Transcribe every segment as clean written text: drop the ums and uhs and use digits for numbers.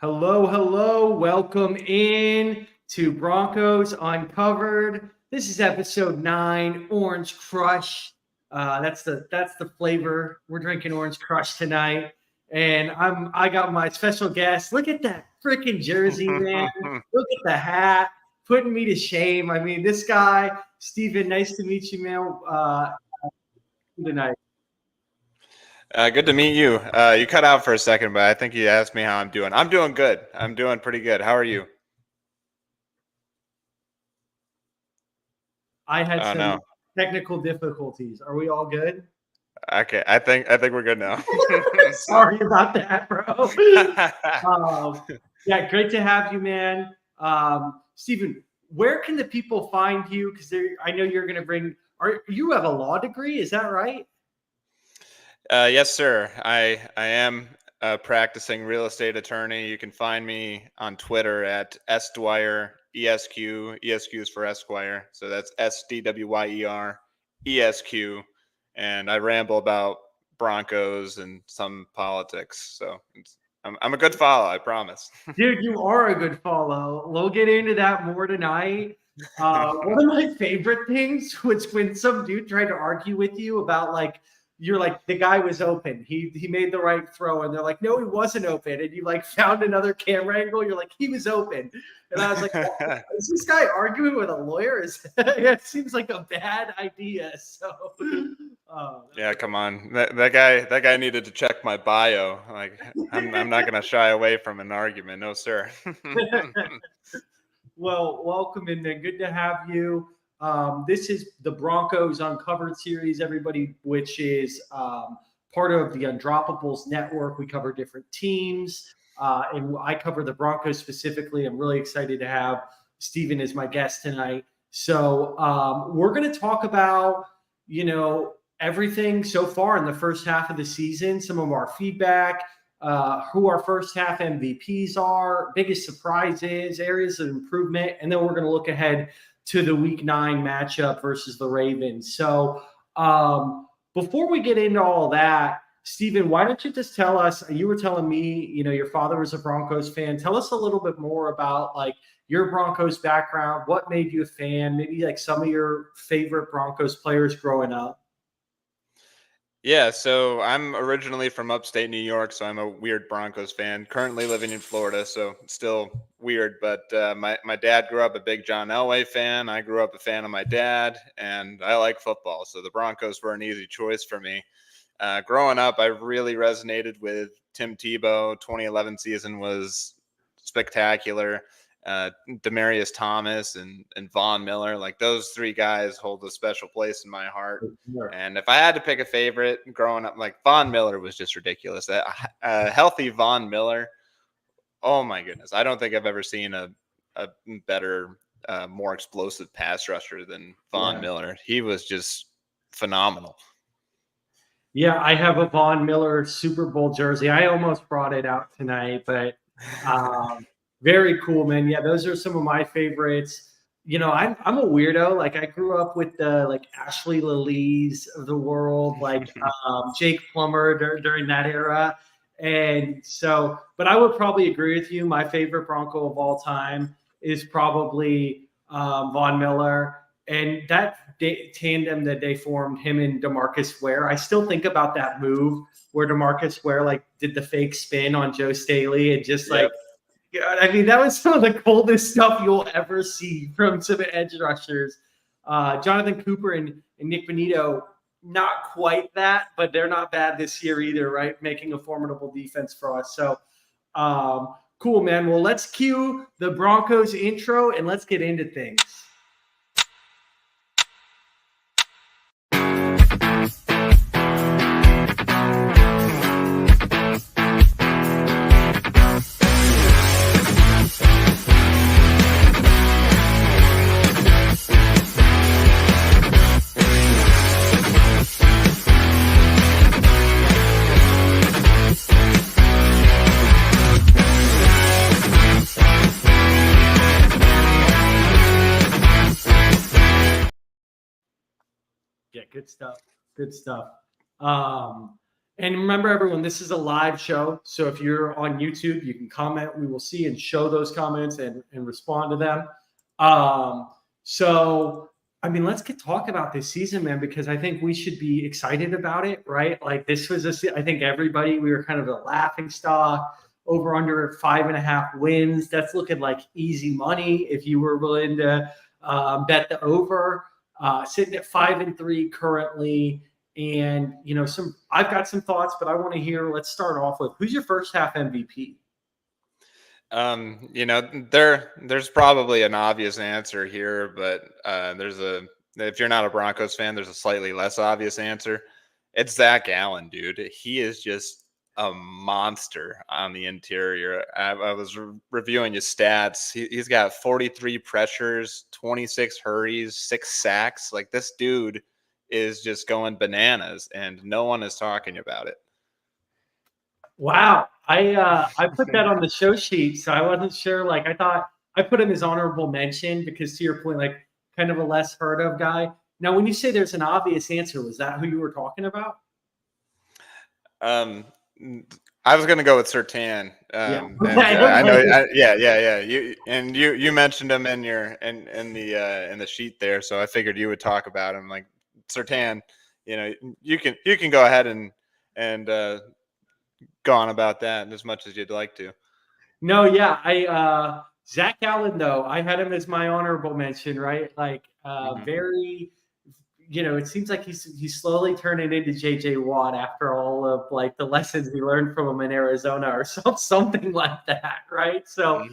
Hello, hello. Welcome in to Broncos Uncovered. This is episode 9, Orange Crush. That's the flavor. We're drinking Orange Crush tonight. And I got my special guest. Look at that freaking jersey, man. Look at the hat. Putting me to shame. I mean, this guy, Steven, nice to meet you, man. Tonight. Good to meet you. You cut out for a second, but I think you asked me how I'm doing. I'm doing good. I'm doing pretty good. How are you? I had Oh some no. technical difficulties. Are we all good? Okay, I think we're good now. Sorry about that, bro. Yeah, great to have you, man. Steven, where can the people find you? Because I know you're going to bring. You have a law degree? Is that right? Yes, sir. I am a practicing real estate attorney. You can find me on Twitter at sdwyer esq. Esq is for Esquire, so that's SDWYER ESQ. And I ramble about Broncos and some politics. So I'm a good follow, I promise. Dude, you are a good follow. We'll get into that more tonight. One of my favorite things was when some dude tried to argue with you about you're like the guy was open. He made the right throw, and they're like, no, he wasn't open. And you found another camera angle. You're like, he was open. And I was like, oh, is this guy arguing with a lawyer? It seems like a bad idea. So yeah, come on. That guy needed to check my bio. Like I'm not gonna shy away from an argument. No, sir. Well, welcome and good to have you. This is the Broncos Uncovered series, everybody, which is part of the Undroppables network. We cover different teams, and I cover the Broncos specifically. I'm really excited to have Steven as my guest tonight. So we're going to talk about, everything so far in the first half of the season, some of our feedback, who our first half MVPs are, biggest surprises, areas of improvement, and then we're going to look ahead to the Week 9 matchup versus the Ravens. So before we get into all that, Steven, why don't you just tell us, you were telling me, your father was a Broncos fan. Tell us a little bit more about your Broncos background, what made you a fan, maybe some of your favorite Broncos players growing up. Yeah, so I'm originally from upstate New York, so I'm a weird Broncos fan. Currently living in Florida, so it's still weird. But my dad grew up a big John Elway fan. I grew up a fan of my dad, and I like football, so the Broncos were an easy choice for me. Growing up, I really resonated with Tim Tebow. 2011 season was spectacular. Demaryius Thomas and Von Miller, those three guys hold a special place in my heart. Sure. And if I had to pick a favorite growing up, Von Miller was just ridiculous. A healthy Von Miller, oh my goodness. I don't think I've ever seen a better, more explosive pass rusher than Von Miller. He was just phenomenal. Yeah, I have a Von Miller Super Bowl jersey. I almost brought it out tonight, but very cool, man. Yeah, those are some of my favorites. I'm a weirdo. I grew up with the Ashley Lalees of the world, Jake Plummer during that era. And so, but I would probably agree with you. My favorite Bronco of all time is probably Von Miller. And that tandem that they formed, him and DeMarcus Ware, I still think about that move where DeMarcus Ware did the fake spin on Joe Staley and just I mean, that was some of the coldest stuff you'll ever see from some edge rushers. Jonathan Cooper and Nick Bonito, not quite that, but they're not bad this year either, right? Making a formidable defense for us. So cool, man. Well, let's cue the Broncos intro and let's get into things. Yeah, good stuff. Good stuff. And remember, everyone, this is a live show. So if you're on YouTube, you can comment. We will see and show those comments and respond to them. Um, so, I mean, let's get talk about this season, man, because I think we should be excited about it, right? Like this was I think everybody, we were kind of a laughing stock. Over under 5.5 wins. That's looking like easy money if you were willing to bet the over. Sitting at 5-3 currently. And I've got some thoughts, but I want to hear. Let's start off with who's your first half MVP? There's probably an obvious answer here, but if you're not a Broncos fan, there's a slightly less obvious answer. It's Zach Allen, dude. He is just a monster on the interior. I was reviewing his stats. He's got 43 pressures, 26 hurries, 6 sacks. Like, this dude is just going bananas, and no one is talking about it. Wow, I put that on the show sheet, so I wasn't sure. Like, I thought I put him as honorable mention because, to your point, like kind of a less heard of guy. Now, when you say there's an obvious answer, was that who you were talking about? I was gonna go with Surtain. Yeah. I know. Yeah. You mentioned him in the sheet there, so I figured you would talk about him. Like, Surtain, you can go ahead and go on about that as much as you'd like to. No, yeah, Zach Allen though, I had him as my honorable mention, right? Like, very, it seems like he's slowly turning into JJ Watt after all of like the lessons he learned from him in Arizona or something like that, right? So,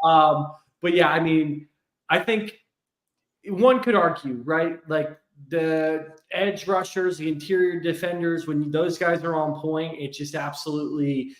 but yeah, I mean, I think one could argue, right? Like the edge rushers, the interior defenders, when those guys are on point, it just absolutely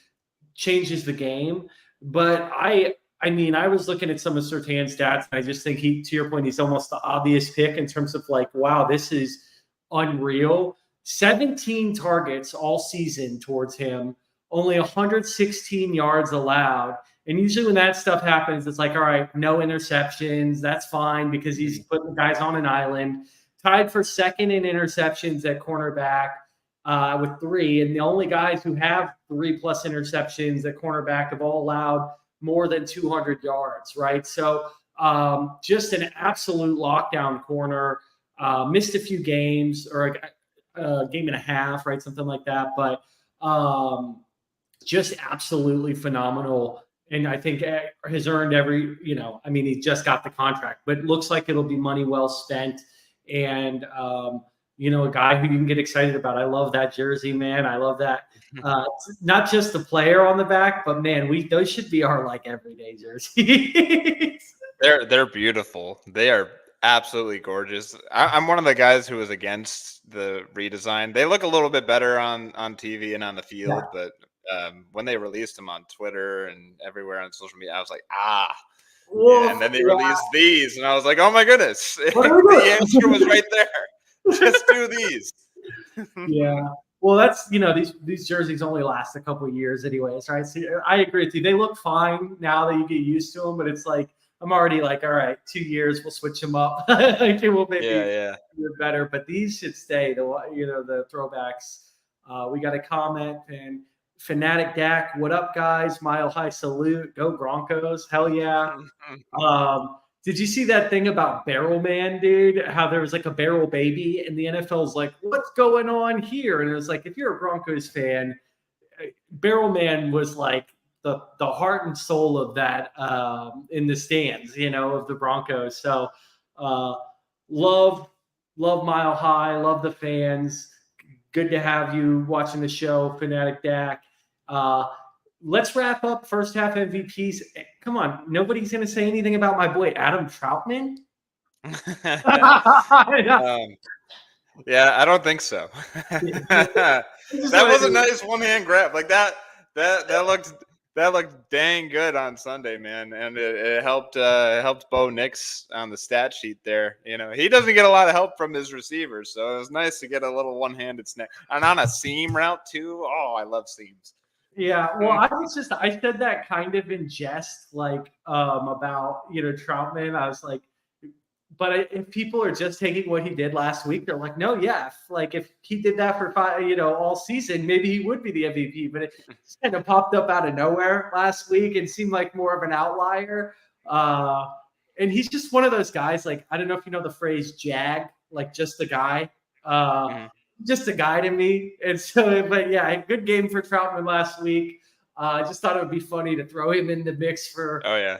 changes the game. But I mean, I was looking at some of Surtain's stats, and I just think to your point, he's almost the obvious pick in terms of like, wow, this is unreal. 17 targets all season towards him, only 116 yards allowed. And usually when that stuff happens, it's like, all right, no interceptions. That's fine because he's putting guys on an island. Tied for second in interceptions at cornerback with 3. And the only guys who have 3+ interceptions at cornerback have all allowed more than 200 yards, right? So just an absolute lockdown corner. Missed a few games or a game and a half, right? Something like that. But just absolutely phenomenal. And I think has earned every, I mean, he just got the contract, but it looks like it'll be money well spent. And, a guy who you can get excited about. I love that jersey, man. I love that. Not just the player on the back, but man, those should be our like everyday jerseys. They're beautiful. They are absolutely gorgeous. I'm one of the guys who was against the redesign. They look a little bit better on TV and on the field, but when they released them on Twitter and everywhere on social media, I was like, Well, and then they released these, and I was like, oh my goodness, the answer was right there. Just do these. Yeah. Well, that's these jerseys only last a couple of years, anyways, right? So I agree with you. They look fine now that you get used to them, but it's like I'm already like, all right, 2 years, we'll switch them up. Like it will maybe better, but these should stay. The throwbacks. We got a comment and Fanatic Dak, what up, guys? Mile high salute. Go Broncos. Hell yeah. Did you see that thing about Barrel Man, dude? How there was like a barrel baby, and the NFL's like, what's going on here? And it was like, if you're a Broncos fan, Barrel Man was like the heart and soul of that in the stands, of the Broncos. So love Mile High, love the fans. Good to have you watching the show, Fanatic Dak. Let's wrap up first half MVPs. Come on, nobody's going to say anything about my boy Adam Troutman. Yeah, I don't think so. That was a nice one-hand grab. Like that looked dang good on Sunday, man, and it helped Bo Nix on the stat sheet there. He doesn't get a lot of help from his receivers, so it was nice to get a little one-handed snap and on a seam route too. Oh, I love seams. Yeah, well, I said that kind of in jest, like about Troutman. I was like, if people are just taking what he did last week, they're like, no, yeah, like if he did that for 5, all season, maybe he would be the MVP. But it just kind of popped up out of nowhere last week and seemed like more of an outlier. And he's just one of those guys. Like, I don't know if you know the phrase "jag," like just a guy, Mhm. just a guy to me. And so, but yeah, good game for Troutman last week. I just thought it would be funny to throw him in the mix for Oh yeah.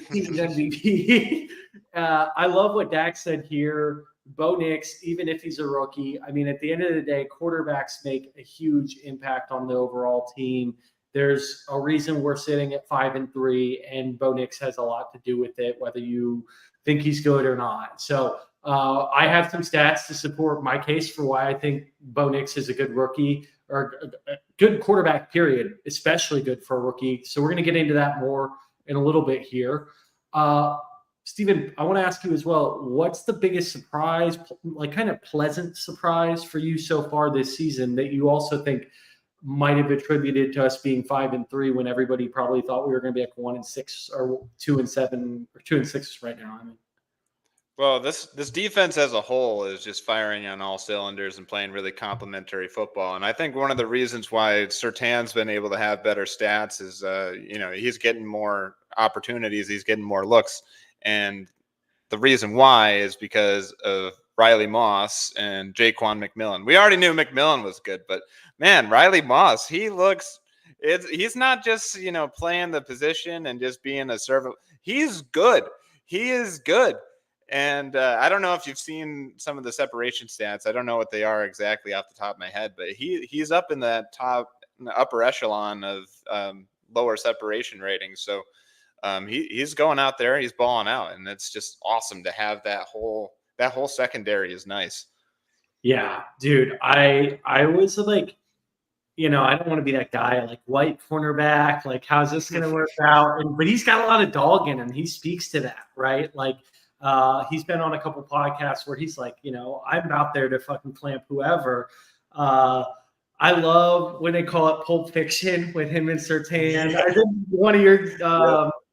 team's MVP. I love what Dak said here. Bo Nix, even if he's a rookie, I mean, at the end of the day, quarterbacks make a huge impact on the overall team. There's a reason we're sitting at 5-3, and Bo Nix has a lot to do with it, whether you think he's good or not. So I have some stats to support my case for why I think Bo Nix is a good rookie or a good quarterback, period, especially good for a rookie. So we're going to get into that more in a little bit here. Steven, I want to ask you as well, what's the biggest surprise, like kind of pleasant surprise for you so far this season that you also think might have attributed to us being 5-3 when everybody probably thought we were going to be like 1-6 or 2-7 or 2-6 right now? I mean, Well, this defense as a whole is just firing on all cylinders and playing really complementary football. And I think one of the reasons why Surtain's been able to have better stats is, he's getting more opportunities, he's getting more looks, and the reason why is because of Riley Moss and Jaquan McMillan. We already knew McMillan was good, but man, Riley Moss, he's not just playing the position and just being a servant. He's good. He is good. And I don't know if you've seen some of the separation stats. I don't know what they are exactly off the top of my head, but he's up in the upper echelon of lower separation ratings. So he's going out there, he's balling out, and it's just awesome to have that whole secondary is nice. yeah, dude, I was like, I don't want to be that guy like white cornerback. Like, how's this going to work out? But he's got a lot of dog in him. He speaks to that, right? Like, he's been on a couple podcasts where he's like, I'm out there to fucking clamp whoever. I love when they call it Pulp Fiction with him and Sertan. Yeah. I think one of your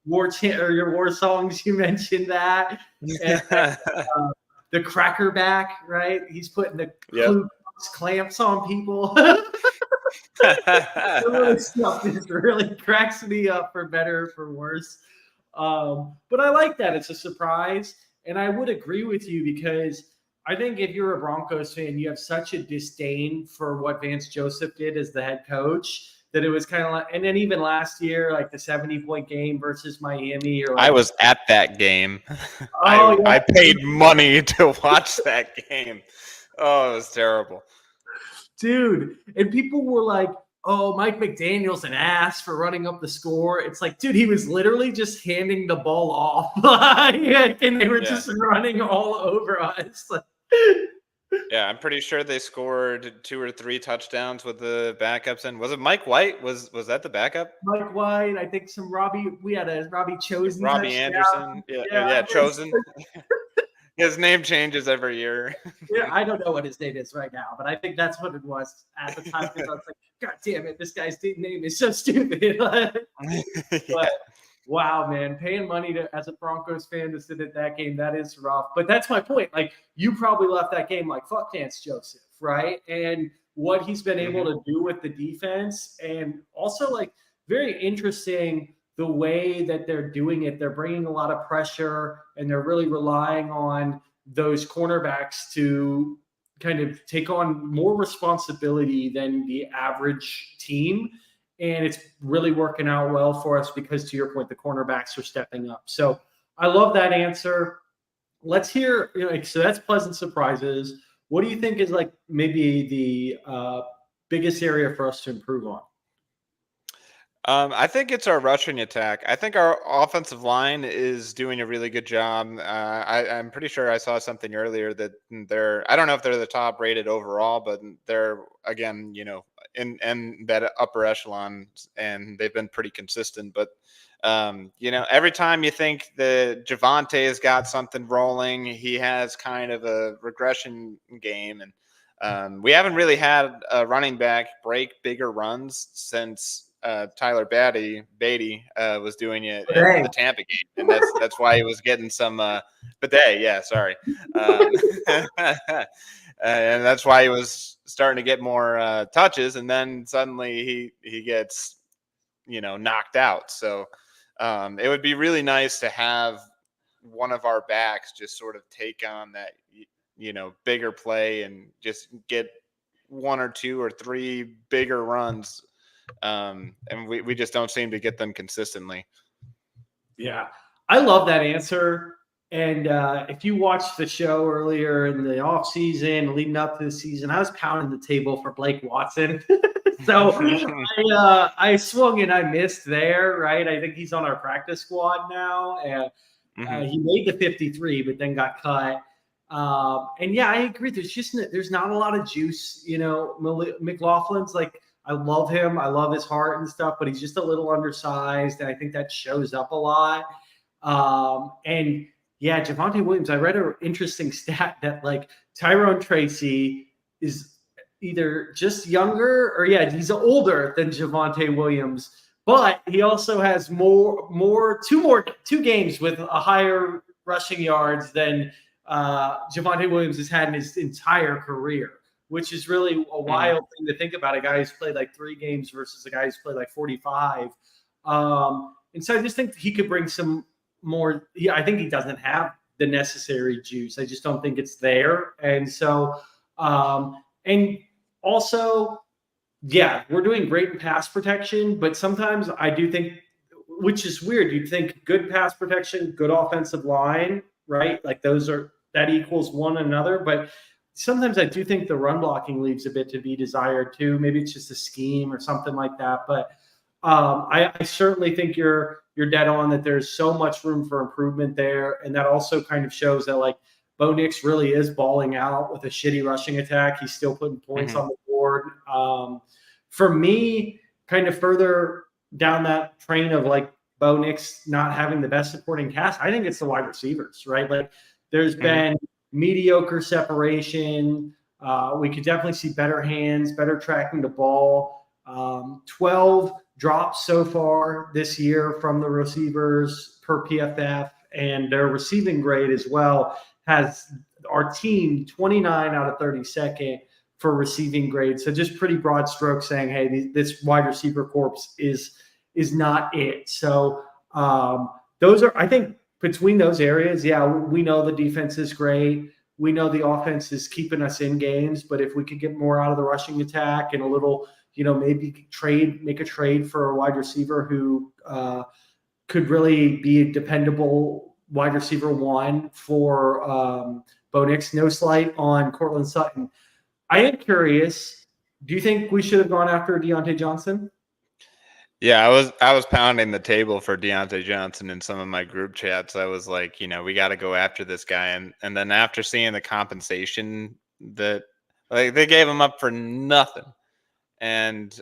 your war songs, you mentioned that. And the cracker back, right? He's putting the clamps on people. Some of this stuff just really cracks me up for better or for worse. But I like that. It's a surprise. And I would agree with you because I think if you're a Broncos fan, you have such a disdain for what Vance Joseph did as the head coach that it was kind of like, and then even last year, like the 70-point game versus Miami. Or like, I was at that game. Oh, yeah. I paid money to watch that game. Oh, it was terrible. Dude. And people were like, oh, Mike McDaniel's an ass for running up the score. It's like, dude, he was literally just handing the ball off. And they were just running all over us. Yeah, I'm pretty sure they scored 2 or 3 touchdowns with the backups. And was it Mike White? Was that the backup? Mike White, I think we had a Robbie Chosen. Robbie Anderson. Yeah, Chosen. His name changes every year. Yeah, I don't know what his name is right now, but I think that's what it was at the time. Because I was like, God damn it, this guy's name is so stupid. But wow, man, paying money as a Broncos fan to sit at that game, that is rough. But that's my point. Like, you probably left that game like, fuck Vance Joseph, right? And what he's been able to do with the defense, and also like very interesting the way that they're doing it. They're bringing a lot of pressure, and they're really relying on those cornerbacks to kind of take on more responsibility than the average team. And it's really working out well for us because, to your point, the cornerbacks are stepping up. So I love that answer. Let's hear, so that's pleasant surprises. What do you think is like maybe the biggest area for us to improve on? I think it's our rushing attack. I think our offensive line is doing a really good job. I'm pretty sure I saw something earlier that I don't know if they're the top rated overall, but they're, again, in that upper echelon, and they've been pretty consistent. But, every time you think that Javante's got something rolling, he has kind of a regression game. And we haven't really had a running back break bigger runs since Tyler Beatty was doing it in Today. the Tampa game, and that's why he was getting some bidet. Yeah, sorry, and that's why he was starting to get more touches, and then suddenly he gets knocked out. So it would be really nice to have one of our backs just sort of take on that bigger play and just get one or two or three bigger runs. And we just don't seem to get them consistently. Yeah, I love that answer. And if you watched the show earlier in the off season, leading up to the season, I was pounding the table for Blake Watson. So I swung and I missed there, right? I think he's on our practice squad now. And he made the 53, but then got cut. And yeah, I agree. There's not a lot of juice. McLaughlin's like, I love him. I love his heart and stuff, but he's just a little undersized, and I think that shows up a lot. And yeah, Javonte Williams. I read an interesting stat that like Tyrone Tracy is either just younger or he's older than Javonte Williams, but he also has two games with a higher rushing yards than Javonte Williams has had in his entire career, which is really a wild thing to think about. A guy who's played like 3 games versus a guy who's played like 45. And so I just think he could bring some more. I think he doesn't have the necessary juice. I just don't think it's there. And so, and also, yeah, we're doing great in pass protection, but sometimes I do think, which is weird, you'd think good pass protection, good offensive line, right? Like that equals one another. But sometimes I do think the run blocking leaves a bit to be desired too. Maybe it's just a scheme or something like that. But I certainly think you're dead on that there's so much room for improvement there. And that also kind of shows that like Bo Nix really is balling out with a shitty rushing attack. He's still putting points on the board. For me, kind of further down that train of like Bo Nix not having the best supporting cast, I think it's the wide receivers, right? Like there's been mediocre separation. We could definitely see better hands, better tracking the ball. 12 drops so far this year from the receivers per PFF, and their receiving grade as well has our team 29 out of 32nd for receiving grade. So just pretty broad strokes saying, hey, this wide receiver corps is not it. So those are, I think, between those areas, yeah, we know the defense is great. We know the offense is keeping us in games, but if we could get more out of the rushing attack and a little, maybe make a trade for a wide receiver who could really be a dependable wide receiver one for Bo Nix. No slight on Cortland Sutton. I am curious, do you think we should have gone after Deontay Johnson? Yeah, I was pounding the table for Deontay Johnson in some of my group chats. I was like, we got to go after this guy, and then after seeing the compensation that like they gave him up for nothing, and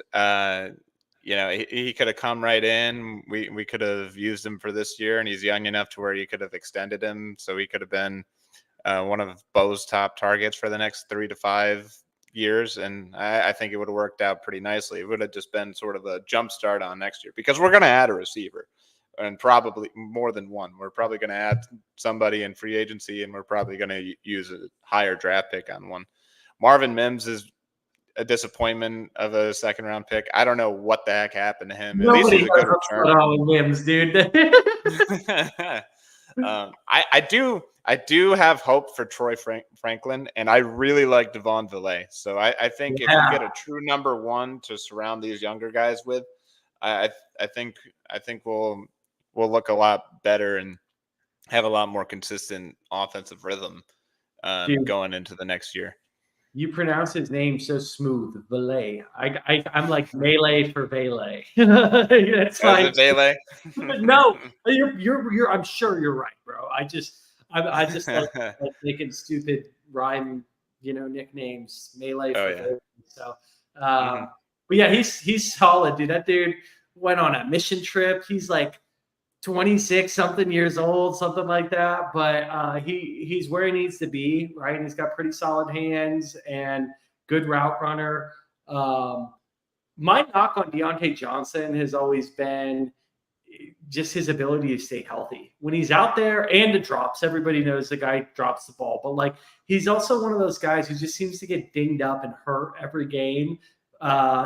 he could have come right in. We could have used him for this year, and he's young enough to where you could have extended him, so he could have been one of Bo's top targets for the next 3 to 5 years, and I think it would have worked out pretty nicely. It would have just been sort of a jump start on next year because we're going to add a receiver, and probably more than one. We're probably going to add somebody in free agency, and we're probably going to use a higher draft pick on one. Marvin Mims is a disappointment of a second round pick. I don't know what the heck happened to him. Nobody At least he's a good return. Mims, dude. I do have hope for Troy Franklin, and I really like Devon Villay. So I think if we get a true number one to surround these younger guys with, I think we'll look a lot better and have a lot more consistent offensive rhythm going into the next year. You pronounce his name so smooth, Valet. I'm like melee for Valet. It's fine. Is it Valet? No, you're. I'm sure you're right, bro. I just like making stupid rhyme, nicknames. Melee for Valet. So, but yeah, he's solid, dude. That dude went on a mission trip. He's like 26 something years old, something like that. But he's where he needs to be, right? And he's got pretty solid hands and good route runner. my knock on Deontay Johnson has always been just his ability to stay healthy when he's out there, and the drops. Everybody knows the guy drops the ball, but like he's also one of those guys who just seems to get dinged up and hurt every game.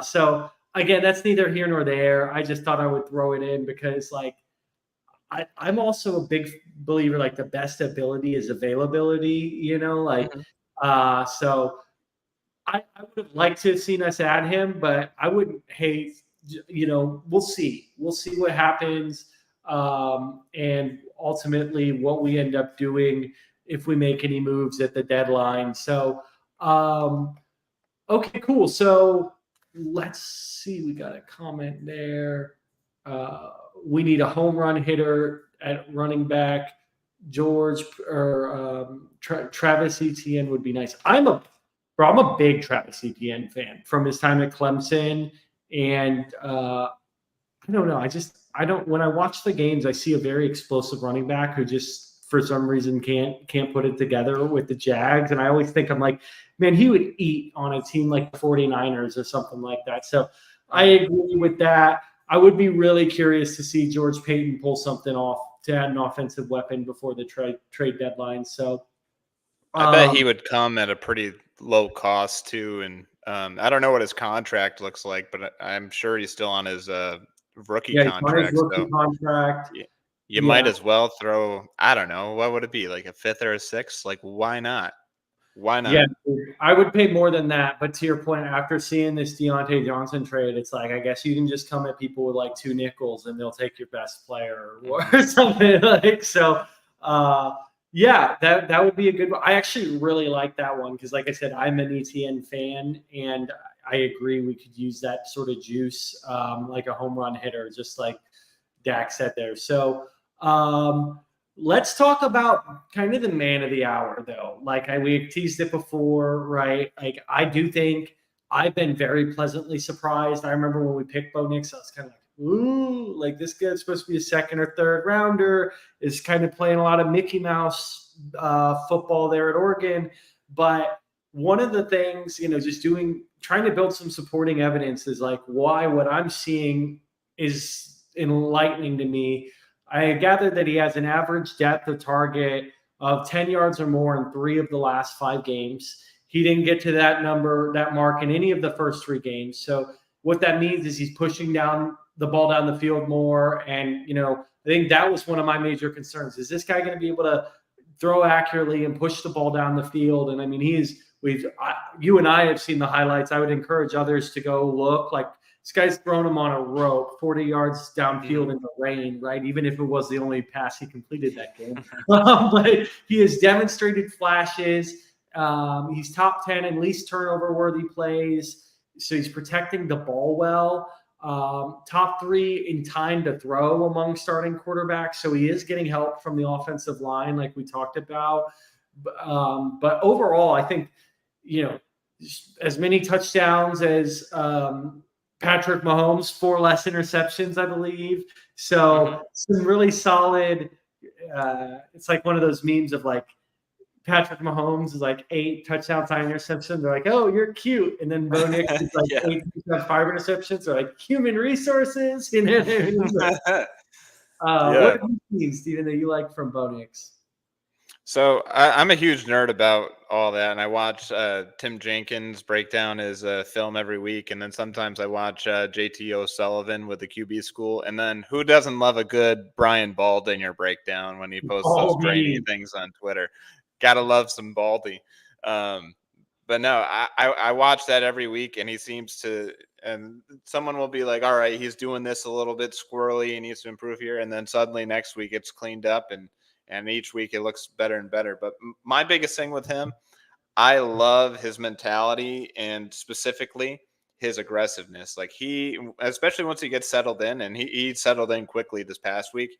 So again, that's neither here nor there. I just thought I would throw it in because like I'm also a big believer like the best ability is availability, like Mhm. so I would have liked to have seen us add him, but I wouldn't hate. We'll see. We'll see what happens, and ultimately what we end up doing if we make any moves at the deadline. So, okay, cool. So let's see. We got a comment there. Uh, we need a home run hitter at running back. George or Travis Etienne would be nice. I'm a big Travis Etienne fan from his time at Clemson, and I don't know. I don't. When I watch the games, I see a very explosive running back who just for some reason can't put it together with the Jags, and I always think I'm like, man, he would eat on a team like the 49ers or something like that. So I Mhm. agree with that. I would be really curious to see George Payton pull something off to add an offensive weapon before the trade deadline. So I bet he um, would come at a pretty low cost too, and I don't know what his contract looks like, but I'm sure he's still on his rookie yeah, he's on his contract. rookie So contract. y- you might Yeah, as well throw. I don't know what would it be, like a fifth or a sixth? Like why not? Why yeah, not? I would pay more than that. But to your point, after seeing this Deontay Johnson trade, it's like I guess you can just come at people with like two nickels and they'll take your best player or, Hmm. or something like so. Uh, yeah, that would be a good one. I actually really like that one because, like I said, I'm an ETN fan, and I agree we could use that sort of juice, like a home run hitter, just like Dak said there. So let's talk about kind of the man of the hour, though. Like we teased it before, right? Like I do think I've been very pleasantly surprised. I remember when we picked Bo Nix, I was kind of like, ooh, like this guy's supposed to be a second or third rounder, is kind of playing a lot of Mickey Mouse football there at Oregon. But one of the things, just trying to build some supporting evidence is like why what I'm seeing is enlightening to me. I gathered that he has an average depth of target of 10 yards or more in 3 of the last 5 games. He didn't get to that mark in any of the first 3 games. So what that means is he's pushing down the ball down the field more. And, I think that was one of my major concerns. Is this guy going to be able to throw accurately and push the ball down the field? And I mean, you and I have seen the highlights. I would encourage others to go look. Like this guy's thrown him on a rope 40 yards Hmm. downfield in the rain, right? Even if it was the only pass he completed that game. But he has demonstrated flashes. He's top 10 in least turnover worthy plays. So he's protecting the ball well. Top 3 in time to throw among starting quarterbacks. So he is getting help from the offensive line, like we talked about. But overall, I think, you know, as many touchdowns as Patrick Mahomes, 4 less interceptions, I believe. So Hmm. some really solid. It's like one of those memes of like Patrick Mahomes is like 8 touchdowns, 9 interceptions. They're like, "Oh, you're cute," and then Bo Nix is like Yeah. 8 touchdowns, 5 interceptions. They're like human resources. You know what I mean? What Yeah. have you seen, Steven, that you like from Bo Nix? So I'm a huge nerd about all that, and I watch Tim Jenkins break down his film every week, and then sometimes I watch JT O'Sullivan with the QB School, and then who doesn't love a good Brian Baldinger breakdown when he posts those brainy Baldy. things on Twitter? Gotta love some Baldy. Um, but no, I watch that every week, and he seems to. And someone will be like, "All right, he's doing this a little bit squirrely. He needs to improve here," and then suddenly next week it's cleaned up and each week it looks better and better. But my biggest thing with him, I love his mentality and specifically his aggressiveness. Like especially once he gets settled in, and he settled in quickly this past week.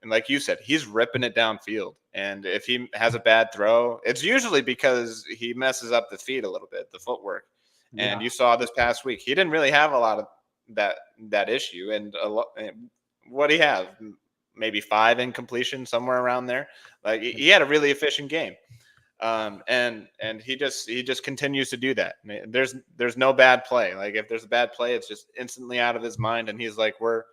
And like you said, he's ripping it downfield. And if he has a bad throw, it's usually because he messes up the feet a little bit, the footwork. And Yeah. you saw this past week, he didn't really have a lot of that issue. And what do he have? Maybe 5 incompletion, somewhere around there. Like he had a really efficient game. And he just continues to do that. There's no bad play. Like if there's a bad play, it's just instantly out of his mind, and he's like, we're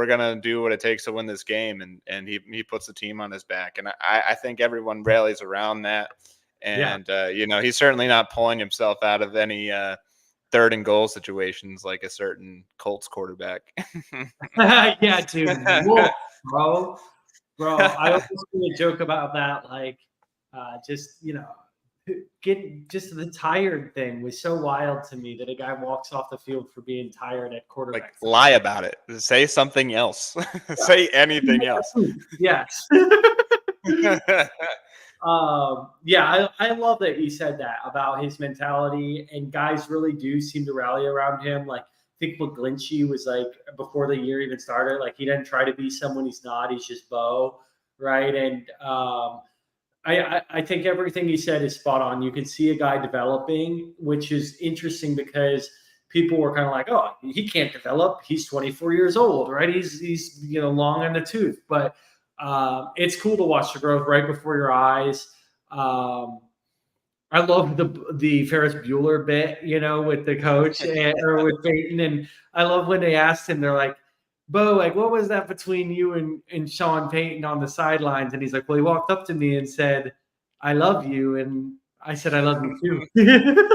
gonna do what it takes to win this game, and he puts the team on his back, and I think everyone rallies around that, Yeah. and he's certainly not pulling himself out of any third and goal situations like a certain Colts quarterback. Yeah, dude. Whoa, bro. Bro, I always do a joke about that. Like, just, getting just the tired thing was so wild to me that a guy walks off the field for being tired at Like quarterback. lie about it. Say something else. Say anything else. Yes. Yeah, I love that you said that about his mentality, and guys really do seem to rally around him. Like, I think McGlinchey was like, before the year even started, like he didn't try to be someone he's not. He's just Bo, right? And I think everything he said is spot on. You can see a guy developing, which is interesting because people were kind of like, oh, he can't develop. He's 24 years old, right? He's long in the tooth, but it's cool to watch the growth right before your eyes. Um, I love the Ferris Bueller bit, with the coach or with Peyton, and I love when they asked him, they're like, "Bo, like, what was that between you and Sean Payton on the sidelines?" And he's like, "Well, he walked up to me and said, 'I love you,' and I said, 'I love you too.'"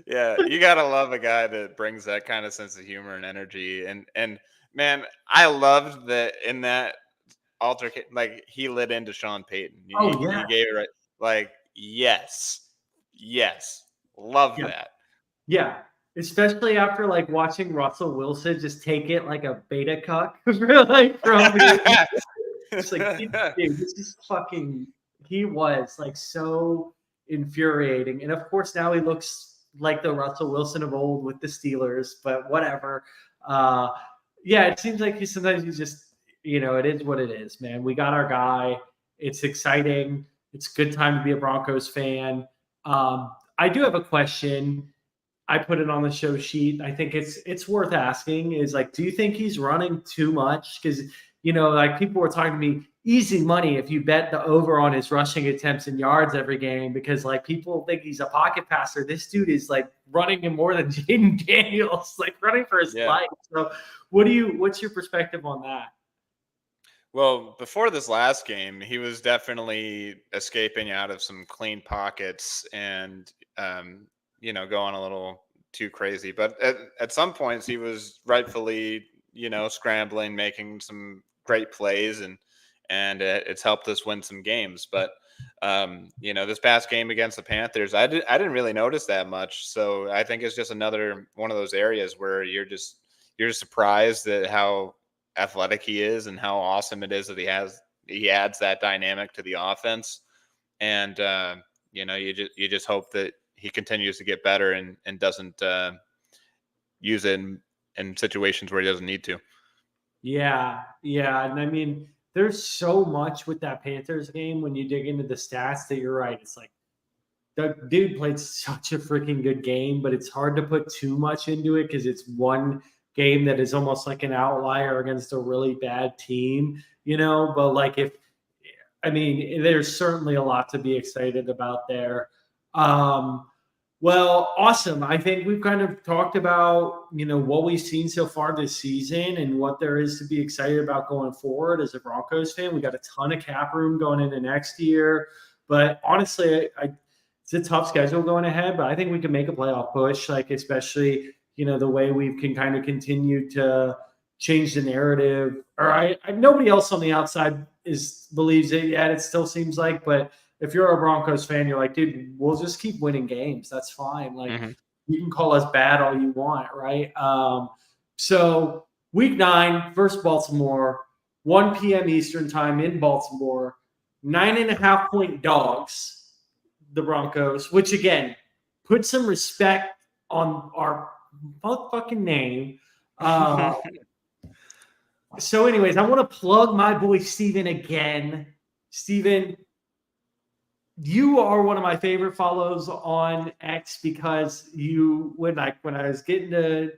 Yeah, you gotta love a guy that brings that kind of sense of humor and energy. And man, I loved that in that altercation, like he lit into Sean Payton. Oh He yeah, gave it right. Like, yes, love yeah, that. yeah. Especially after like watching Russell Wilson just take it like a beta cuck for like from the It's like, dude, this is fucking. He was like so infuriating, and of course now he looks like the Russell Wilson of old with the Steelers. But whatever. Uh, yeah, it seems like sometimes you just, it is what it is, man. We got our guy. It's exciting. It's a good time to be a Broncos fan. I do have a question. I put it on the show sheet. I think it's worth asking. Is like, do you think he's running too much? Because like people were talking to me, easy money if you bet the over on his rushing attempts and yards every game. Because like people think he's a pocket passer. This dude is like running him more than Jaden Daniels, like running for his Yeah. life. So, what's your perspective on that? Well, before this last game, he was definitely escaping out of some clean pockets and, going a little too crazy. But at some points, he was rightfully, scrambling, making some great plays, and it's helped us win some games. But this past game against the Panthers, I didn't really notice that much. So I think it's just another one of those areas where you're surprised at how athletic he is and how awesome it is that he adds that dynamic to the offense. And you just hope that he continues to get better and doesn't use it in situations where he doesn't need to. Yeah, yeah, and I mean, there's so much with that Panthers game when you dig into the stats that you're right. It's like the dude played such a freaking good game, but it's hard to put too much into it because it's one game that is almost like an outlier against a really bad team. But like, I mean, there's certainly a lot to be excited about there. Um, well, awesome. I think we've kind of talked about, what we've seen so far this season and what there is to be excited about going forward as a Broncos fan. We got a ton of cap room going into next year, but honestly, it's a tough schedule going ahead, but I think we can make a playoff push, like especially, the way we can kind of continue to change the narrative. Or nobody else on the outside believes it yet. It still seems like, but if you're a Broncos fan, you're like, dude, we'll just keep winning games. That's fine. Like, Mm-hmm. you can call us bad all you want, right? So week 9, versus Baltimore, 1 p.m. Eastern time in Baltimore, 9.5-point dogs, the Broncos, which again, put some respect on our fucking name. So, anyways, I want to plug my boy Steven again. Steven, you are one of my favorite follows on X because when I was getting to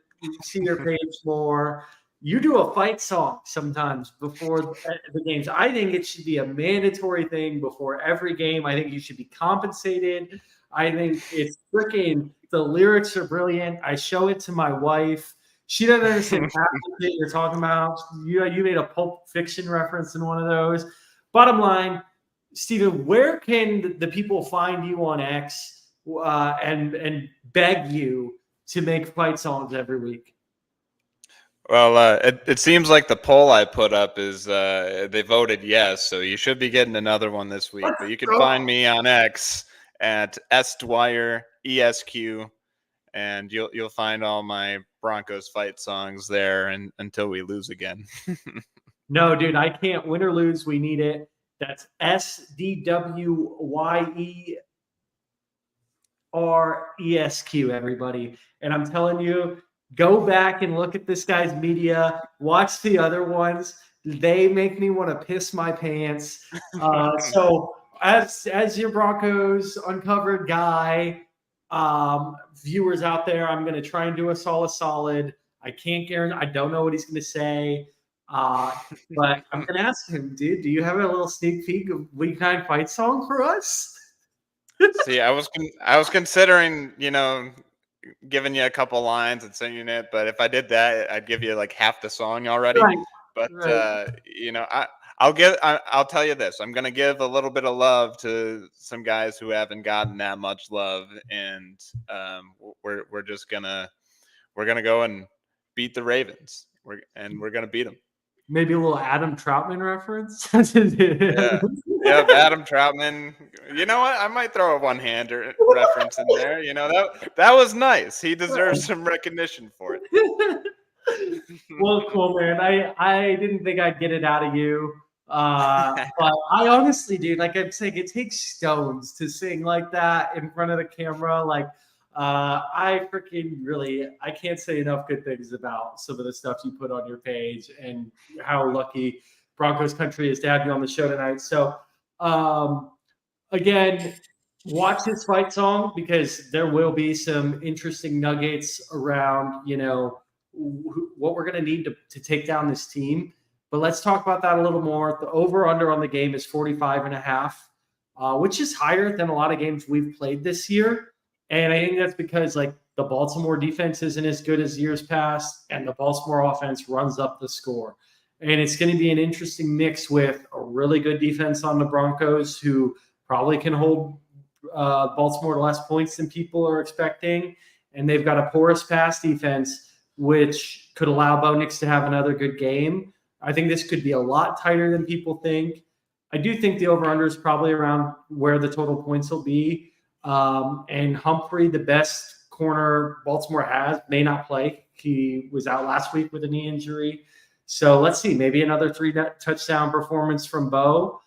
see your page more, you do a fight song sometimes before the games. I think it should be a mandatory thing before every game. I think you should be compensated. I think it's freaking, the lyrics are brilliant. I show it to my wife. She doesn't understand half the shit you're talking about. You made a Pulp Fiction reference in one of those. Bottom line, Steven, where can the people find you on X and beg you to make fight songs every week? Well, it seems like the poll I put up is they voted yes, so you should be getting another one this week. But you can find me on X at SDwyer ESQ, and you'll find all my Broncos fight songs there, and until we lose again. No, dude, I can't win or lose. We need it. That's SDWYERESQ, everybody. And I'm telling you, go back and look at this guy's media, watch the other ones. They make me want to piss my pants. So as your Broncos uncovered guy, viewers out there, I'm going to try and do us all a solid. I can't guarantee. I don't know what he's going to say. But I'm gonna ask him, dude, do you have a little sneak peek of Week 9 fight song for us? See, I was considering, giving you a couple lines and singing it, but if I did that, I'd give you like half the song already. Right, But right. I'll tell you this: I'm gonna give a little bit of love to some guys who haven't gotten that much love, and we're just gonna go and beat the Ravens. We're gonna beat them. Maybe a little Adam Troutman reference. Yeah. Yep, Adam Troutman. You know what? I might throw a one-hander reference in there. That was nice. He deserves some recognition for it. Well, cool, man. I didn't think I'd get it out of you. But I honestly, dude, like I'm saying, it takes stones to sing like that in front of the camera. Like, I freaking really, I can't say enough good things about some of the stuff you put on your page and how lucky Broncos country is to have you on the show tonight. So, um, again, watch this fight song because there will be some interesting nuggets around, what we're going to need to take down this team. But let's talk about that a little more. The over-under on the game is 45.5, which is higher than a lot of games we've played this year. And I think that's because, like, the Baltimore defense isn't as good as years past, and the Baltimore offense runs up the score. And it's going to be an interesting mix with a really good defense on the Broncos, who probably can hold Baltimore to less points than people are expecting. And they've got a porous pass defense, which could allow Bo Nix to have another good game. I think this could be a lot tighter than people think. I do think the over-under is probably around where the total points will be. And Humphrey, the best corner Baltimore has, may not play. He was out last week with a knee injury. So let's see, maybe another 3-touchdown performance from Bo.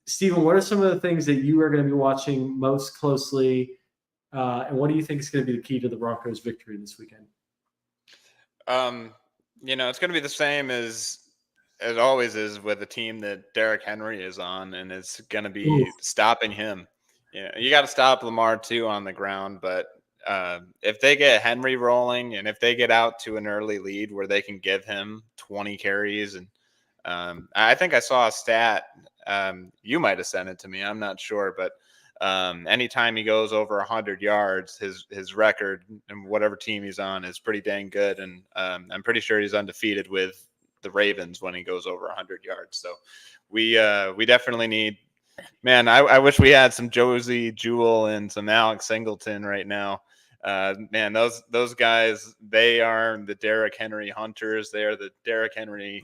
Steven, what are some of the things that you are going to be watching most closely? And what do you think is going to be the key to the Broncos' victory this weekend? It's going to be the same as it always is with a team that Derrick Henry is on, and it's going to be stopping him. You got to stop Lamar too on the ground, but if they get Henry rolling and if they get out to an early lead where they can give him 20 carries, and I think I saw a stat, you might have sent it to me, I'm not sure, but anytime he goes over 100 yards, his record and whatever team he's on is pretty dang good, and I'm pretty sure he's undefeated with the Ravens when he goes over 100 yards. So we definitely need. Man, I wish we had some Josie Jewell and some Alex Singleton right now. Man, those guys, they are the Derrick Henry hunters. They are the Derrick Henry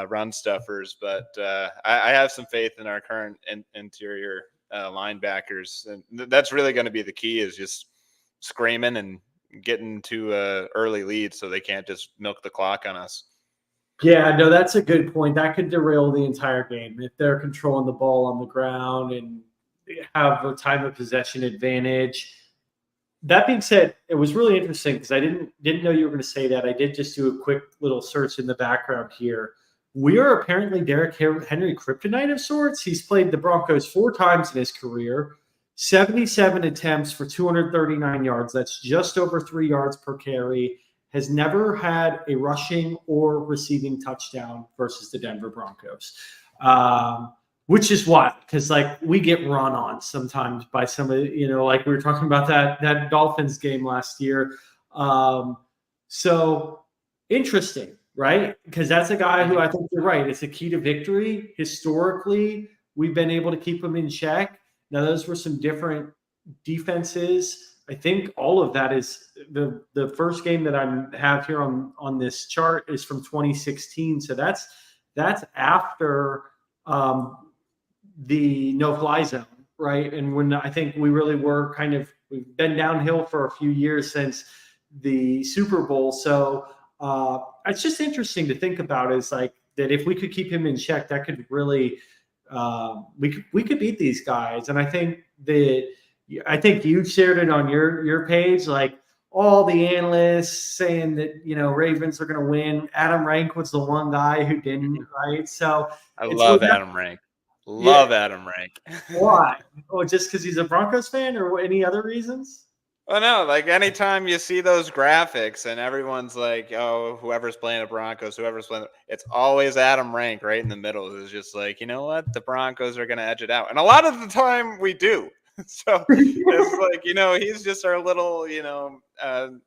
run stuffers. But I have some faith in our current interior linebackers, and that's really going to be the key, is just screaming and getting to an early lead so they can't just milk the clock on us. Yeah, no, that's a good point. That could derail the entire game if they're controlling the ball on the ground and have a time of possession advantage. That being said, it was really interesting because I didn't know you were going to say that. I did just do a quick little search in the background here. We are apparently Derrick Henry kryptonite of sorts. He's played the Broncos 4 times in his career, 77 attempts for 239 yards. That's just over 3 yards per carry. has never had a rushing or receiving touchdown versus the Denver Broncos. Which is what, because like we get run on sometimes by some of, like we were talking about that Dolphins game last year. So interesting, right? Because that's a guy who I think you're right. It's a key to victory. Historically, we've been able to keep him in check. Now, those were some different defenses. I think all of that is the first game that I have here on this chart is from 2016. So that's after the no-fly zone, right? And when I think we really were we've been downhill for a few years since the Super Bowl. So it's just interesting to think about is like that if we could keep him in check, that could really we could beat these guys. And I think you shared it on your page, like all the analysts saying that Ravens are going to win. Adam Rank was the one guy who didn't, right? So I love Adam Rank. Adam Rank. Why? Oh, just because he's a Broncos fan, or any other reasons? Oh no, like anytime you see those graphics and everyone's like, oh, whoever's playing the Broncos, it's always Adam Rank right in the middle. Who's just like, you know what? The Broncos are going to edge it out. And a lot of the time we do. So it's like, he's just our little,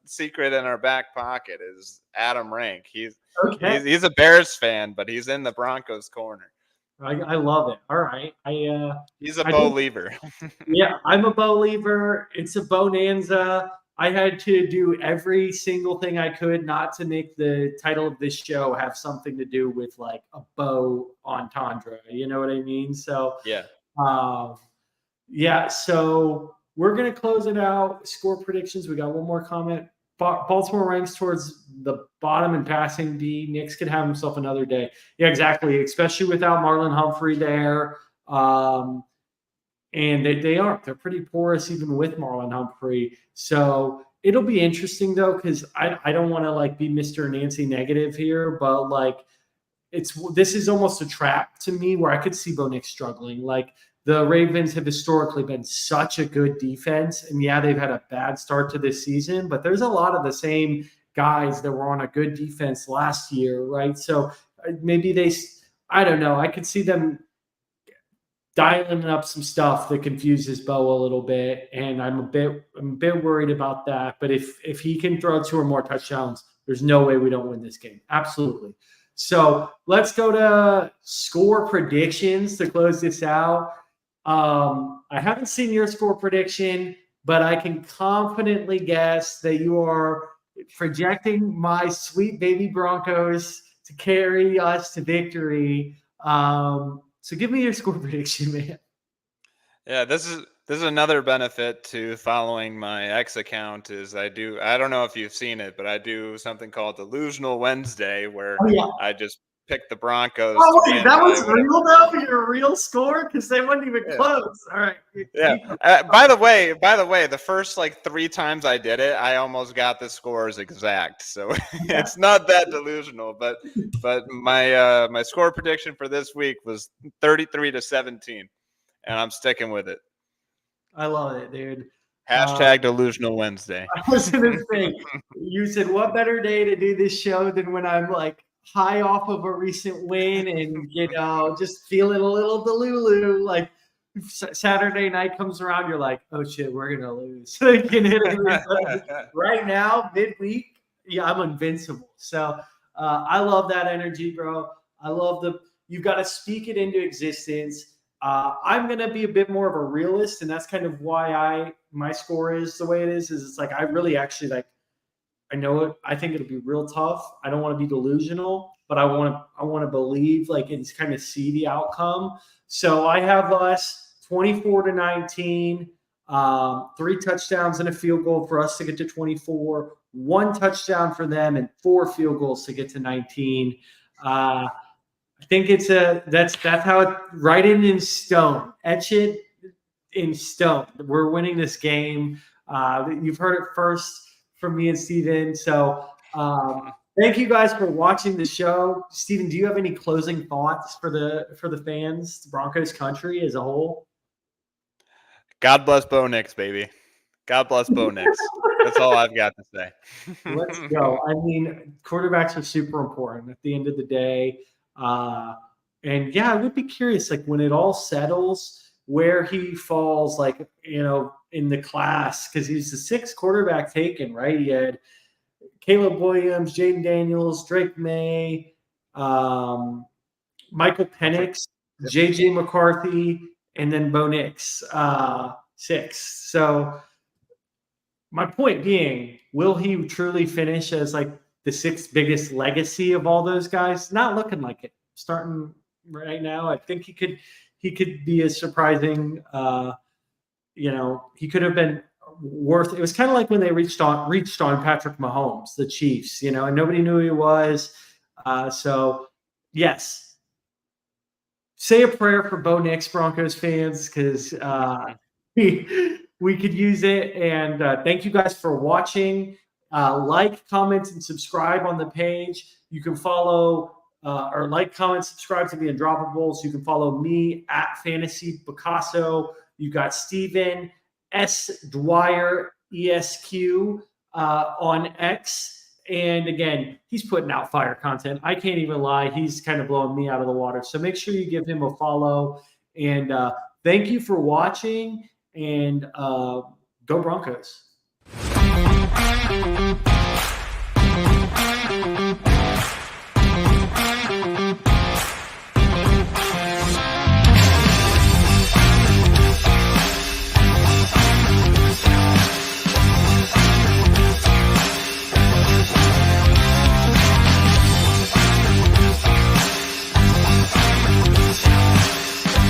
secret in our back pocket is Adam Rank. He's a Bears fan, but he's in the Broncos corner. I love it. All right. He's a believer. Yeah, I'm a believer. It's a bonanza. I had to do every single thing I could not to make the title of this show have something to do with like a bow entendre. You know what I mean? So yeah. So we're gonna close it out. Score predictions. We got one more comment. Baltimore ranks towards the bottom in passing D. Knicks could have himself another day. Yeah, exactly. Especially without Marlon Humphrey there. And they aren't. They're pretty porous even with Marlon Humphrey. So it'll be interesting though, because I don't want to like be Mr. Nancy negative here, but like this is almost a trap to me where I could see Bo Nix struggling. Like the Ravens have historically been such a good defense. And yeah, they've had a bad start to this season, but there's a lot of the same guys that were on a good defense last year, right? So maybe I don't know. I could see them dialing up some stuff that confuses Bo a little bit. And I'm a bit worried about that. But if he can throw 2 or more touchdowns, there's no way we don't win this game. Absolutely. So let's go to score predictions to close this out. I haven't seen your score prediction, but I can confidently guess that you are projecting my sweet baby Broncos to carry us to victory. So give me your score prediction, man. Yeah, this is another benefit to following my X account is I don't know if you've seen it, but I do something called Delusional Wednesday where I just pick the Broncos. Oh, wait, that was real though? Your real score? Because they weren't even close. All right. Yeah. By the way, the first like 3 times I did it, I almost got the scores exact. So it's not that delusional, but my score prediction for this week was 33-17, and I'm sticking with it. I love it, dude. Hashtag Delusional Wednesday. I was gonna say, you said what better day to do this show than when I'm like high off of a recent win and just feeling a little delulu. Like Saturday night comes around, you're like, oh shit, we're gonna lose. So you can hit it right now, midweek. Yeah, I'm invincible. So I love that energy, bro. I love you've got to speak it into existence. I'm gonna be a bit more of a realist, and that's kind of why my score is the way it is. Is it's like I really actually like. I know it. I think it'll be real tough. I don't want to be delusional, but I want to believe like and kind of see the outcome. So I have us 24-19, 3 touchdowns and a field goal for us to get to 24, 1 touchdown for them, and 4 field goals to get to 19. I think that's how it write it in stone, etch it in stone. We're winning this game. You've heard it first from me and Steven. So thank you guys for watching the show. Steven, do you have any closing thoughts for the fans, the Broncos country as a whole? God bless Bo Nix, baby. God bless Bo Nix. That's all I've got to say. Let's go. I mean, quarterbacks are super important at the end of the day. And yeah, I would be curious, like when it all settles, where he falls, like, in the class, because he's the sixth quarterback taken, right? He had Caleb Williams, Jaden Daniels, Drake May, um, Michael Penix, JJ McCarthy, and then Bo Nix, six. So my point being, will he truly finish as like the sixth biggest legacy of all those guys? Not looking like it. Starting right now, I think he could be a surprising. He could have been worth. It was kind of like when they reached on Patrick Mahomes, the Chiefs, and nobody knew who he was. So yes, say a prayer for Bo Nix, Broncos fans, because we could use it. And thank you guys for watching. Like, comment, and subscribe on the page. You can follow or like, comment, subscribe to the Undroppables. You can follow me at Fantasy Picasso. You got Steven S. Dwyer ESQ on X. And again, he's putting out fire content. I can't even lie. He's kind of blowing me out of the water. So make sure you give him a follow. And thank you for watching. And go Broncos.